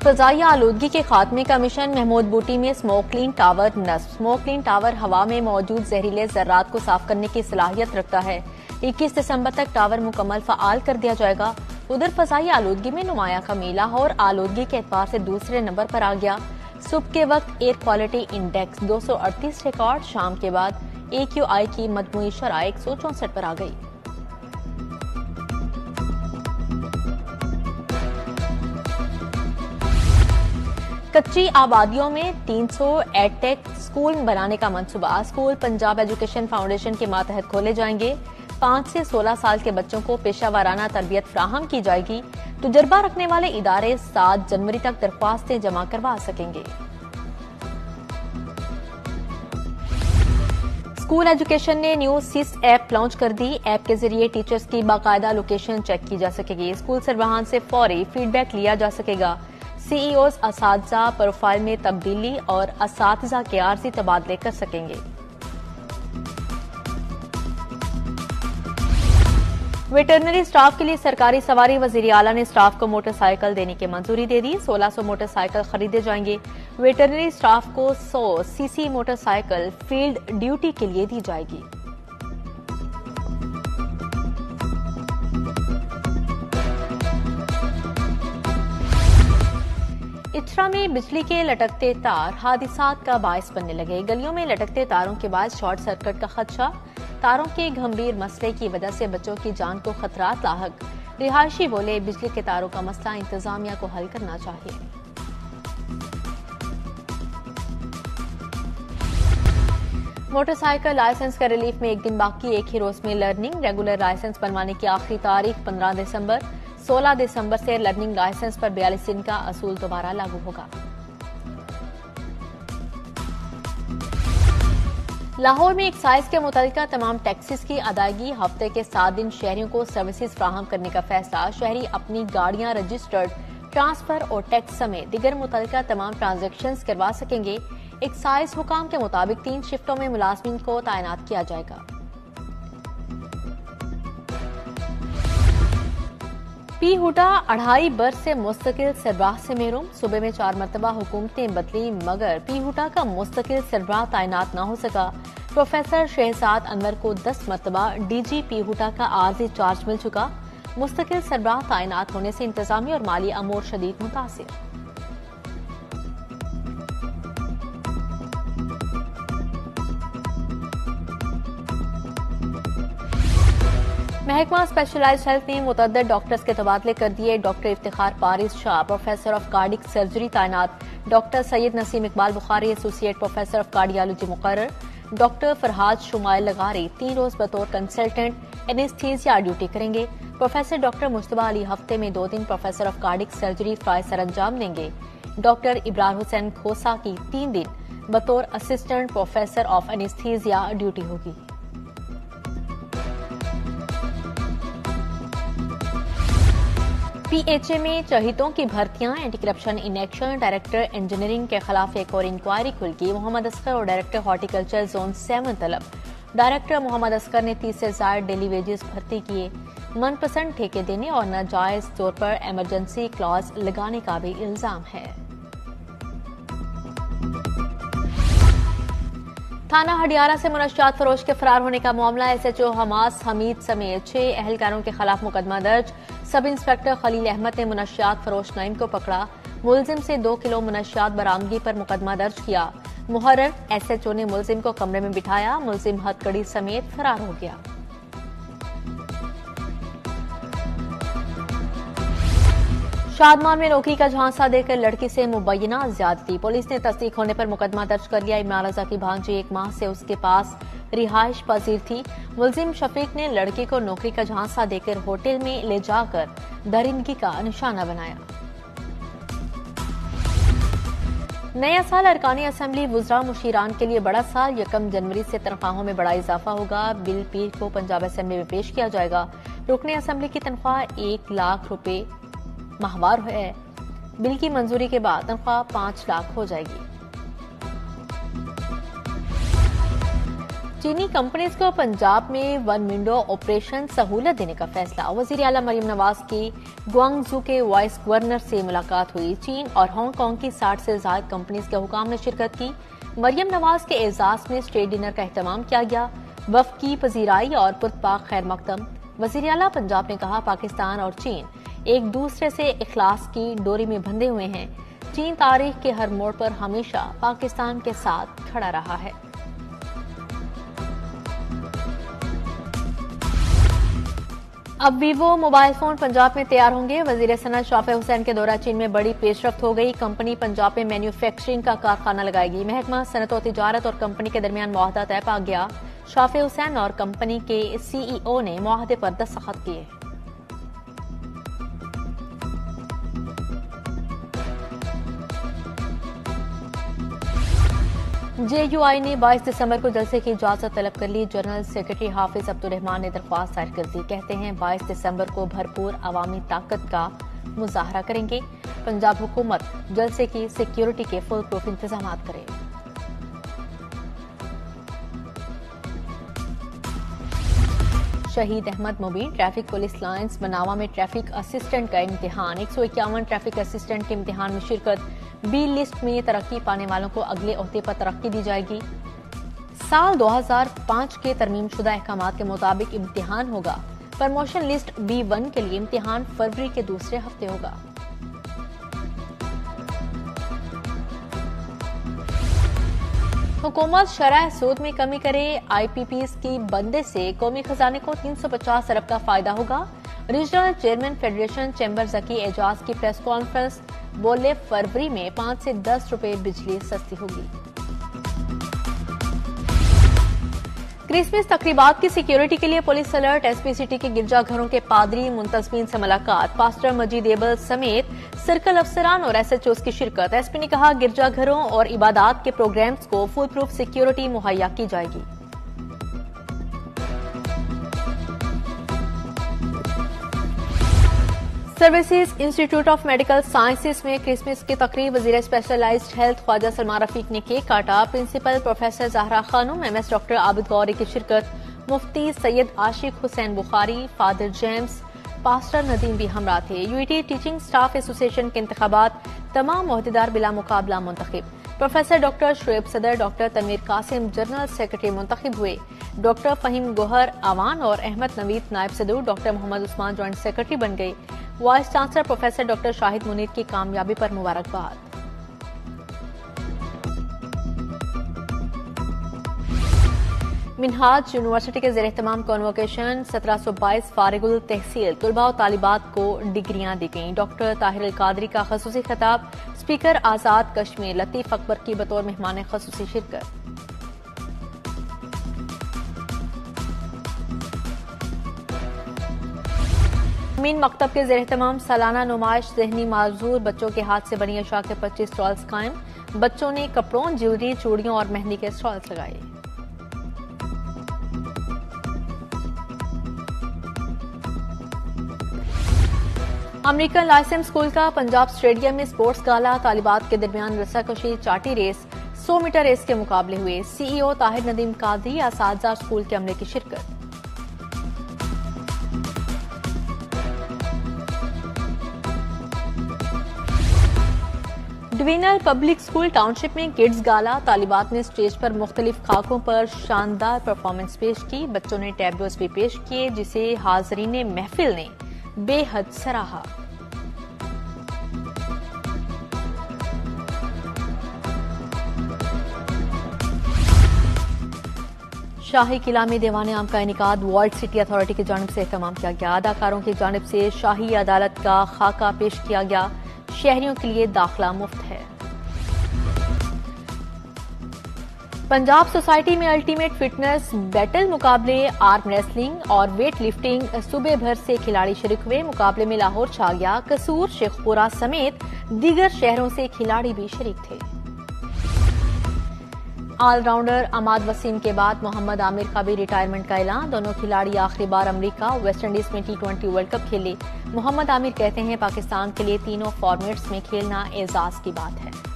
फ़ज़ाई आलूदगी के खात्मे का मिशन महमूद बूटी में स्मोक क्लीन टावर नस्ब। स्मोक क्लीन टावर हवा में मौजूद जहरीले ज़र्रात को साफ करने की सलाहियत रखता है। 21 दिसंबर तक टावर मुकम्मल फ़आल कर दिया जाएगा। उधर फ़ज़ाई आलूदगी में नुमाया कमी लाहौर आलूदगी के एतबार से दूसरे नंबर पर आ गया। सुबह के वक्त एयर क्वालिटी इंडेक्स 238 रिकॉर्ड, शाम के बाद AQI की मजमूई शरह 164 पर आ गई। कच्ची आबादियों में 300 एडटेक स्कूल बनाने का मंसूबा। स्कूल पंजाब एजुकेशन फाउंडेशन के मातहत खोले जाएंगे। 5 से 16 साल के बच्चों को पेशा वाराना तरबियत फ्राहम की जाएगी। तजुर्बा रखने वाले इदारे 7 जनवरी तक दरख्वास्तें जमा करवा सकेंगे। स्कूल एजुकेशन ने न्यू सिस ऐप लॉन्च कर दी। ऐप के जरिए टीचर्स की बाकायदा लोकेशन चेक की जा सकेगी। स्कूल सरबराहान से फौरी फीडबैक लिया जा सकेगा। CEOs असातिज़ा प्रोफाइल में तब्दीली और असातिज़ा के आर्जी तबादले कर सकेंगे। वेटरनरी स्टाफ के लिए सरकारी सवारी। वजीर आला ने स्टाफ को मोटरसाइकिल देने की मंजूरी दे दी। 1600 मोटरसाइकिल खरीदे जाएंगे। वेटरनरी स्टाफ को 100 CC मोटरसाइकिल फील्ड ड्यूटी के लिए दी जाएगी। इचरा में बिजली के लटकते तार हादिसात का बायस बनने लगे। गलियों में लटकते तारों के बाद शॉर्ट सर्किट का खदशा। तारों के गंभीर मसले की वजह से बच्चों की जान को खतरात लाहक। रिहायशी बोले बिजली के तारों का मसला इंतजामिया को हल करना चाहिए। मोटरसाइकिल लाइसेंस का रिलीफ में एक दिन बाकी, एक ही रोज में लर्निंग। रेगुलर लाइसेंस बनवाने की आखिरी तारीख 15 दिसंबर। 16 दिसंबर से लर्निंग लाइसेंस पर 42 दिन का असूल दोबारा लागू होगा। लाहौर में एक्साइज के मुतालिका तमाम टैक्सेस की अदायगी हफ्ते के 7 दिन शहरियों को सर्विसेज फ्राहम करने का फैसला। शहरी अपनी गाड़ियां रजिस्टर्ड, ट्रांसफर और टैक्स समेत दिगर मुतालिका तमाम ट्रांजेक्शन्स करवा सकेंगे। एक्साइज हुकाम के मुताबिक 3 शिफ्टों में मुलाजमीन को तैनात किया जाएगा। पी हुडा 2.5 बरस से मुस्तकिल सरबराह से महरूम। सूबे में 4 मरतबा हुकूमतें बदली मगर पी हुडा का मुस्तकिल सरबराह तैनात न हो सका। प्रोफेसर शहजाद अनवर को 10 मरतबा DG पी हुडा का आर्जी चार्ज मिल चुका। मुस्तकिल सरबराह तैनात होने से इंतजामी और माली अमूर शदीद मुतासिर। महकमा स्पेशलाइज्ड हेल्थ ने मुतअद्दिद डॉक्टर्स के तबादले कर दिए। Doctor Iftikhar Paris Shah professor of cardiac surgery तैनात। Doctor Syed Naseem Iqbal Bukhari associate professor of cardiology मुकर्रर। डॉक्टर फरहाद शुमाइल लगारी 3 रोज बतौर कंसल्टेंट एनेस्थीसिया ड्यूटी करेंगे। प्रोफेसर डॉक्टर मुश्तबा अली हफ्ते में 2 दिन प्रोफेसर ऑफ कार्डिक सर्जरी फ्राई सर अंजाम देंगे। डॉक्टर इब्रार हुसैन खोसा की 3 दिन बतौर assistant professor of anaesthesia duty होगी। PHA में चहितों की भर्तियां। Anti corruption in action. Director engineering के खिलाफ एक और इंक्वायरी खुलगी। मोहम्मद असगर और डायरेक्टर हॉर्टिकल्चर जोन 7 तलब। डायरेक्टर मोहम्मद असगर ने 30 से ज्यादा डेली वेजेस भर्ती किए। मनपसंद ठेके देने और नाजायज तौर पर इमरजेंसी क्लॉज लगाने का भी इल्जाम है। थाना हडियारा से मुनशियात फरोश के फरार होने का मामला। SHO हमास हमीद समेत 6 अहलकारों के खिलाफ मुकदमा दर्ज। सब इंस्पेक्टर खलील अहमद ने मुनशियात फरोश नईम को पकड़ा। मुलजिम से 2 किलो मुनशियात बरामदगी पर मुकदमा दर्ज किया। मुहर्रर SHO ने मुलजिम को कमरे में बिठाया। मुलजिम हथकड़ी समेत फरार हो गया। शादमान में नौकरी का झांसा देकर लड़की से मुबैना ज्यादती। पुलिस ने तस्दीक होने पर मुकदमा दर्ज कर लिया। इमरान रजा की भांजी 1 माह से उसके पास रिहाइश पजीर थी। मुलजिम शफीक ने लड़की को नौकरी का झांसा देकर होटल में ले जाकर दरिंदगी का निशाना बनाया। नया साल अरकानी असेंबली वुज़रा मुशीरान के लिए बड़ा साल। 1 जनवरी से तनख्वाहों में बड़ा इजाफा होगा। बिल पीर को पंजाब असेंबली में पेश किया जाएगा। रुकने असेंबली की तनख्वाह 1 लाख रुपए माहवार है। बिल की मंजूरी के बाद तनख्वाह 5 लाख हो जाएगी। चीनी कंपनीज को पंजाब में वन विंडो ऑपरेशन सहूलत देने का फैसला। वजीर आला मरियम नवाज की ग्वांगझू के वाइस गवर्नर से मुलाकात हुई। चीन और हांगकांग की 60 से ज्यादा कंपनीज के हुकाम ने शिरकत की। मरियम नवाज के एजाज में स्टेट डिनर का एहतमाम किया गया। वफ्द की पजीराई और पुरतपाक खैर मकदम। वजीर आला पंजाब ने कहा, पाकिस्तान और चीन एक दूसरे से इखलास की डोरी में बंधे हुए हैं। चीन तारीख के हर मोड़ पर हमेशा पाकिस्तान के साथ खड़ा रहा है। अब वीवो मोबाइल फोन पंजाब में तैयार होंगे। वजीर सनत शाफे हुसैन के दौरा चीन में बड़ी पेशरफ्त हो गई। कंपनी पंजाब में मैन्युफैक्चरिंग का कारखाना लगाएगी। महकमा सनत और तिजारत और कंपनी के दरमियान मुआहदा तय पा गया। शाफे हुसैन और कंपनी के सीईओ ने मुआहदे पर दस्तखत किए। जेयूआई ने 22 दिसंबर को जलसे की इजाजत तलब कर ली। जनरल सेक्रेटरी हाफिज अब्दुल रहमान ने दरख्वास्त दायर कर दी। कहते हैं 22 दिसंबर को भरपूर अवामी ताकत का मुजाहरा करेंगे। पंजाब हुकूमत जलसे की सिक्योरिटी के फुल प्रूफ इंतजाम करे। शहीद अहमद मुबीन ट्रैफिक पुलिस लाइन्स बनावा में ट्रैफिक असिस्टेंट का इम्तिहान। 151 ट्रैफिक असिस्टेंट के इम्तिहान में शिरकत। बी लिस्ट में तरक्की पाने वालों को अगले ओहदे पर तरक्की दी जाएगी। साल 2005 के तरमीमशुदा अहकामात के मुताबिक इम्तिहान होगा। प्रमोशन लिस्ट B1 के लिए इम्तिहान फरवरी के दूसरे हफ्ते होगा। हुकूमत शरह सूद में कमी करे। IPPs की बंदे से कौमी खजाने को 350 अरब का फायदा होगा। रीजनल चेयरमैन फेडरेशन चैम्बर जकी एजाज की प्रेस कॉन्फ्रेंस। बोले, फरवरी में 5 से 10 रुपए बिजली सस्ती होगी। क्रिसमस तकरीबात की सिक्योरिटी के लिए पुलिस अलर्ट। SP सिटी के गिरजाघरों के पादरी मुंतजमीन से मुलाकात। पास्टर मजीद एबल समेत सर्कल अफसरान और SHOs की शिरकत। SP ने कहा, गिरजाघरों और इबादत के प्रोग्राम्स को फुल प्रूफ सिक्योरिटी मुहैया की जाएगी। Services institute of medical sciences में क्रिसमस की तकरीब। वजीर स्पेशलाइज्ड हेल्थ ख्वाजा सलमान रफीक ने केक काटा। Principal professor Zahra Khanum, MS doctor Abid Ghauri की शिरकत। Mufti Syed Ashiq Hussain Bukhari, father James, pastor Nadeem भी हमरा थे। UET टीचिंग स्टाफ एसोसिएशन के इंतखाबात। तमाम ओहदेदार बिला मुकाबला मुंतखब। प्रोफेसर डॉक्टर शुएब सदर, doctor Tanveer Qasim general secretary मुंतखब हुए। डॉक्टर फहीम गोहर आवान और अहमद नवीद नायब सदर। Doctor Mohammad Usman joint secretary बन गए। Vice chancellor professor doctor Shahid Munir की कामयाबी पर मुबारकबाद। मिनहाज यूनिवर्सिटी के ज़ेर एहतमाम कॉन्वोकेशन। 1722 फारिगुल तहसील तुलबा और तालिबात को डिग्रियां दी गईं। डॉक्टर ताहिर अल कादरी का खसूसी खिताब। स्पीकर आजाद कश्मीर लतीफ अकबर की बतौर मेहमान खसूसी शिरकत। मीन मकतब के ज़ेर एहतमाम सालाना नुमाइश। ज़हनी माजूर बच्चों के हाथ से बनी अशा के 25 स्टॉल्स कायम। बच्चों ने कपड़ों, ज्वेलरी, चूड़ियों और मेहंदी के स्टॉल्स लगाए। अमेरिकन लाइसेंस स्कूल का पंजाब स्टेडियम में स्पोर्ट्स गाला। तालिबात के दरमियान रस्साकशी, चाटी रेस, 100 मीटर रेस के मुकाबले हुए। CEO ताहिर नदीम कादरी, असातिज़ा स्कूल के अमले की शिरकत। डिवीजनल पब्लिक स्कूल टाउनशिप में किड्स गाला। तालिबात ने स्टेज पर मुख्तलिफ खाकों पर शानदार परफॉर्मेंस पेश की। बच्चों ने टैब्लोस भी पेश किए, जिसे हाजरीन महफिल ने बेहद सराहा। शाही किला में दीवान आम का इनेकाद वर्ल्ड सिटी अथॉरिटी की जानिब से एहतमाम किया गया। अदाकारों की जानिब से शाही अदालत का खाका पेश किया गया। शहरियों के लिए दाखिला मुफ्त है। पंजाब सोसाइटी में अल्टीमेट फिटनेस बैटल मुकाबले, आर्म रेसलिंग और वेट लिफ्टिंग सूबे भर से खिलाड़ी शरीक हुए। मुकाबले में लाहौर छा गया। कसूर, शेखपुरा समेत दीगर शहरों से खिलाड़ी भी शरीक थे। ऑलराउंडर अमाद वसीम के बाद मोहम्मद आमिर का भी रिटायरमेंट का ऐलान। दोनों खिलाड़ी आखिरी बार अमेरिका, वेस्टइंडीज में T20 वर्ल्ड कप खेले। मोहम्मद आमिर कहते हैं, पाकिस्तान के लिए तीनों फॉर्मेट्स में खेलना एजाज की बात है।